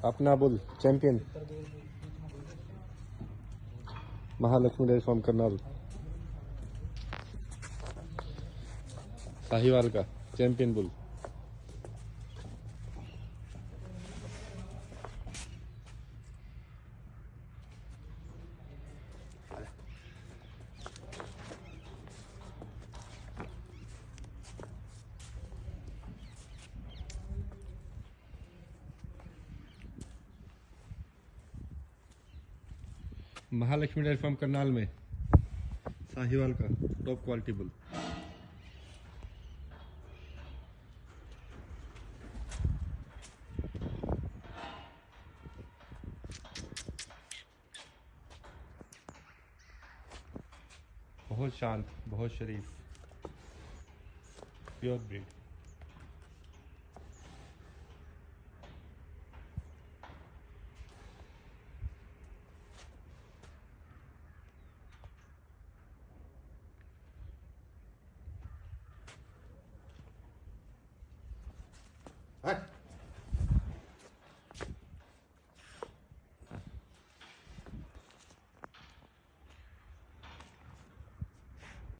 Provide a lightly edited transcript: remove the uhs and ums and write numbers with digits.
अपना bull champion Mahalakshmi dairy farm Karnal Sahiwal का champion bull. Mahalakshmi dairy farm Karnal में साहिवाल का टॉप क्वालिटी बुल। बहुत शांत, बहुत शरीफ, प्योर ब्रीड। Hadi.